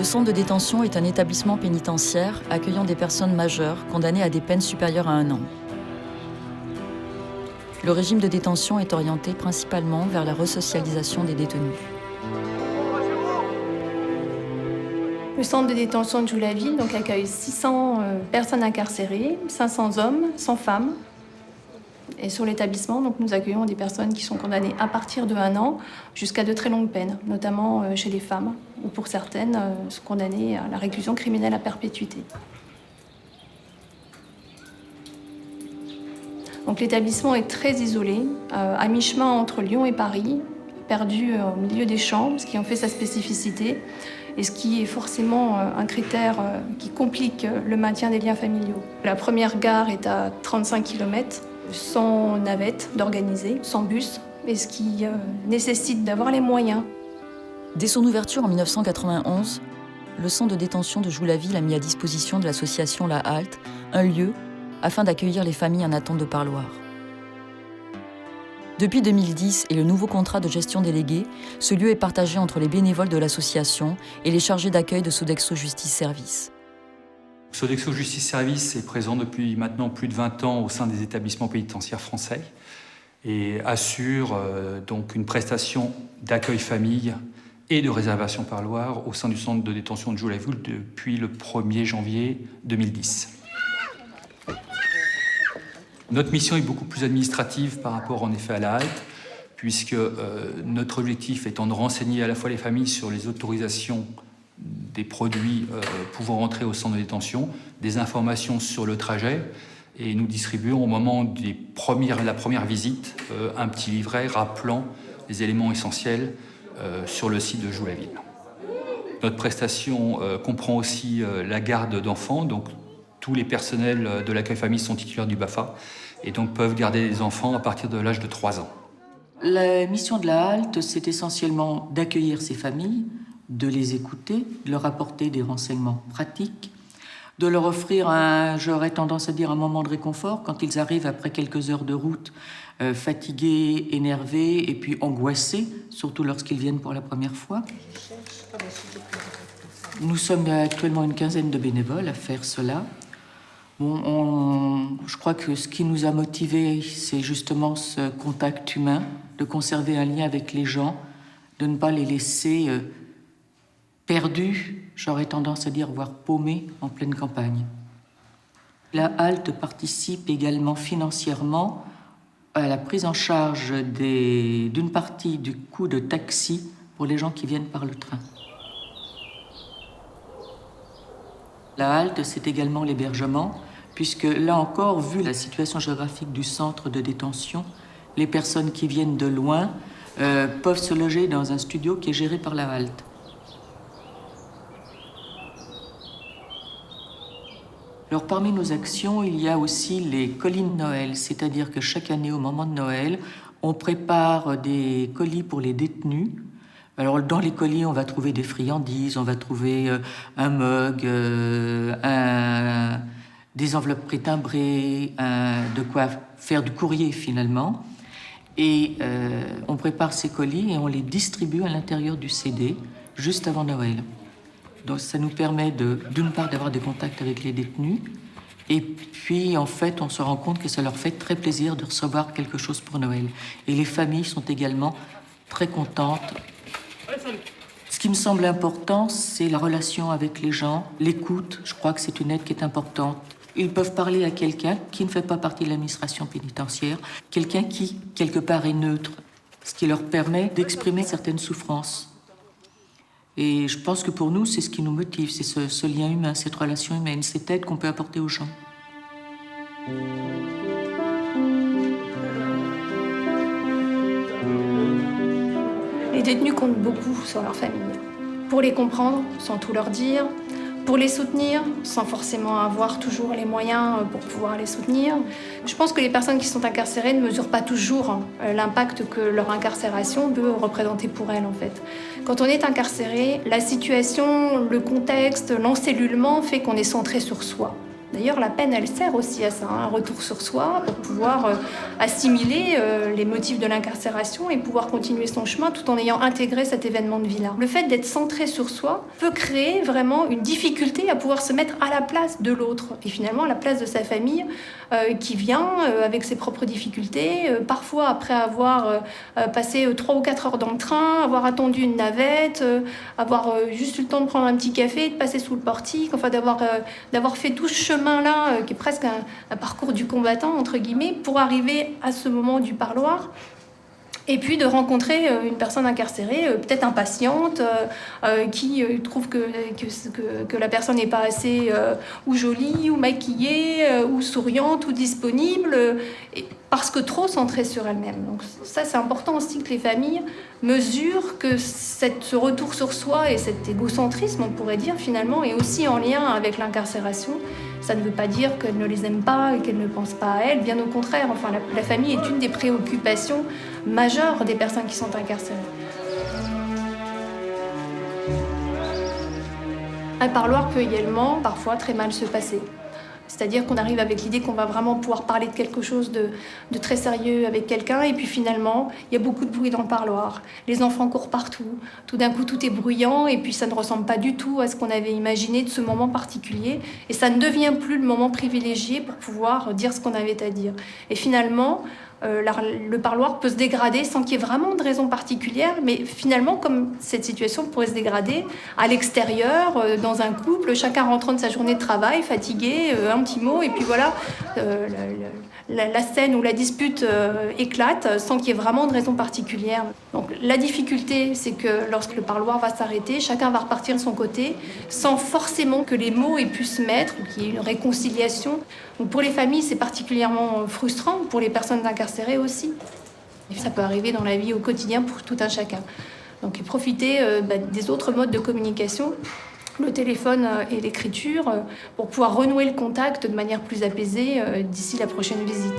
centre de détention est un établissement pénitentiaire accueillant des personnes majeures condamnées à des peines supérieures à 1 an. Le régime de détention est orienté principalement vers la resocialisation des détenus. Le centre de détention de Joux-la-Ville accueille 600 personnes incarcérées, 500 hommes, 100 femmes. Et sur l'établissement, nous accueillons des personnes qui sont condamnées à partir de 1 an jusqu'à de très longues peines, notamment chez les femmes, ou pour certaines, sont condamnées à la réclusion criminelle à perpétuité. Donc l'établissement est très isolé, à mi-chemin entre Lyon et Paris, perdu au milieu des champs, ce qui en fait sa spécificité, et ce qui est forcément un critère qui complique le maintien des liens familiaux. La première gare est à 35 km, sans navette d'organiser, sans bus, et ce qui nécessite d'avoir les moyens. Dès son ouverture en 1991, le centre de détention de Joux-la-Ville a mis à disposition de l'association La Halte un lieu afin d'accueillir les familles en attente de parloir. Depuis 2010 et le nouveau contrat de gestion délégué, ce lieu est partagé entre les bénévoles de l'association et les chargés d'accueil de Sodexo Justice Service. Sodexo Justice Service est présent depuis maintenant plus de 20 ans au sein des établissements pénitentiaires français et assure donc une prestation d'accueil famille et de réservation parloir au sein du centre de détention de Joux-la-Ville depuis le 1er janvier 2010. Notre mission est beaucoup plus administrative par rapport en effet à la halte, puisque notre objectif étant de renseigner à la fois les familles sur les autorisations des produits pouvant entrer au centre de détention, des informations sur le trajet, et nous distribuons au moment de la première visite un petit livret rappelant les éléments essentiels sur le site de Joux-la-Ville. Notre prestation comprend aussi la garde d'enfants, donc tous les personnels de l'accueil famille sont titulaires du BAFA et donc peuvent garder les enfants à partir de l'âge de 3 ans. La mission de la halte, c'est essentiellement d'accueillir ces familles, de les écouter, de leur apporter des renseignements pratiques, de leur offrir j'aurais tendance à dire, un moment de réconfort quand ils arrivent après quelques heures de route, fatigués, énervés et puis angoissés, surtout lorsqu'ils viennent pour la première fois. Nous sommes actuellement une quinzaine de bénévoles à faire cela. Je crois que ce qui nous a motivés, c'est justement ce contact humain, de conserver un lien avec les gens, de ne pas les laisser perdus, j'aurais tendance à dire, voire paumés en pleine campagne. La halte participe également financièrement à la prise en charge d'une partie du coût de taxi pour les gens qui viennent par le train. La halte, c'est également l'hébergement, puisque là encore, vu la situation géographique du centre de détention, les personnes qui viennent de loin peuvent se loger dans un studio qui est géré par la halte. Alors, parmi nos actions, il y a aussi les colis de Noël, c'est-à-dire que chaque année, au moment de Noël, on prépare des colis pour les détenus. Alors, dans les colis, on va trouver des friandises, on va trouver un mug, des enveloppes pré-timbrées, de quoi faire du courrier finalement. Et on prépare ces colis et on les distribue à l'intérieur du CD juste avant Noël. Donc ça nous permet d'une part d'avoir des contacts avec les détenus et puis en fait on se rend compte que ça leur fait très plaisir de recevoir quelque chose pour Noël. Et les familles sont également très contentes. Ce qui me semble important, c'est la relation avec les gens, l'écoute. Je crois que c'est une aide qui est importante. Ils peuvent parler à quelqu'un qui ne fait pas partie de l'administration pénitentiaire, quelqu'un qui, quelque part, est neutre, ce qui leur permet d'exprimer certaines souffrances. Et je pense que pour nous, c'est ce qui nous motive, c'est ce lien humain, cette relation humaine, cette aide qu'on peut apporter aux gens. Les détenus comptent beaucoup sur leur famille. Pour les comprendre, sans tout leur dire, pour les soutenir, sans forcément avoir toujours les moyens pour pouvoir les soutenir. Je pense que les personnes qui sont incarcérées ne mesurent pas toujours l'impact que leur incarcération peut représenter pour elles, en fait. Quand on est incarcéré, la situation, le contexte, l'encellulement fait qu'on est centré sur soi. D'ailleurs, la peine, elle sert aussi à ça, un retour sur soi, pour pouvoir assimiler les motifs de l'incarcération et pouvoir continuer son chemin tout en ayant intégré cet événement de vie-là. Le fait d'être centré sur soi peut créer vraiment une difficulté à pouvoir se mettre à la place de l'autre et finalement à la place de sa famille qui vient avec ses propres difficultés, parfois après avoir passé 3 ou 4 heures dans le train, avoir attendu une navette, avoir juste eu le temps de prendre un petit café, de passer sous le portique, enfin d'avoir fait tout ce chemin-là, qui est presque un parcours du combattant, entre guillemets, pour arriver à ce moment du parloir. Et puis de rencontrer une personne incarcérée, peut-être impatiente, qui trouve que la personne n'est pas assez ou jolie, ou maquillée, ou souriante, ou disponible, parce que trop centrée sur elle-même. Donc ça, c'est important aussi que les familles mesurent que ce retour sur soi et cet égocentrisme, on pourrait dire finalement, est aussi en lien avec l'incarcération. Ça ne veut pas dire qu'elle ne les aime pas et qu'elle ne pense pas à elles, bien au contraire. Enfin, la famille est une des préoccupations majeures des personnes qui sont incarcérées. Un parloir peut également parfois très mal se passer. C'est-à-dire qu'on arrive avec l'idée qu'on va vraiment pouvoir parler de quelque chose de très sérieux avec quelqu'un et puis finalement, il y a beaucoup de bruit dans le parloir. Les enfants courent partout, tout d'un coup tout est bruyant et puis ça ne ressemble pas du tout à ce qu'on avait imaginé de ce moment particulier et ça ne devient plus le moment privilégié pour pouvoir dire ce qu'on avait à dire. Et finalement, le parloir peut se dégrader sans qu'il y ait vraiment de raison particulière, mais finalement, comme cette situation pourrait se dégrader à l'extérieur, dans un couple, chacun rentrant de sa journée de travail, fatigué, un petit mot, et puis voilà, la scène ou la dispute éclate sans qu'il y ait vraiment de raison particulière. Donc la difficulté, c'est que lorsque le parloir va s'arrêter, chacun va repartir de son côté, sans forcément que les mots aient pu se mettre, ou qu'il y ait une réconciliation. Donc pour les familles, c'est particulièrement frustrant, pour les personnes incarcérées aussi. Et ça peut arriver dans la vie au quotidien pour tout un chacun. Donc profiter des autres modes de communication, le téléphone et l'écriture, pour pouvoir renouer le contact de manière plus apaisée d'ici la prochaine visite.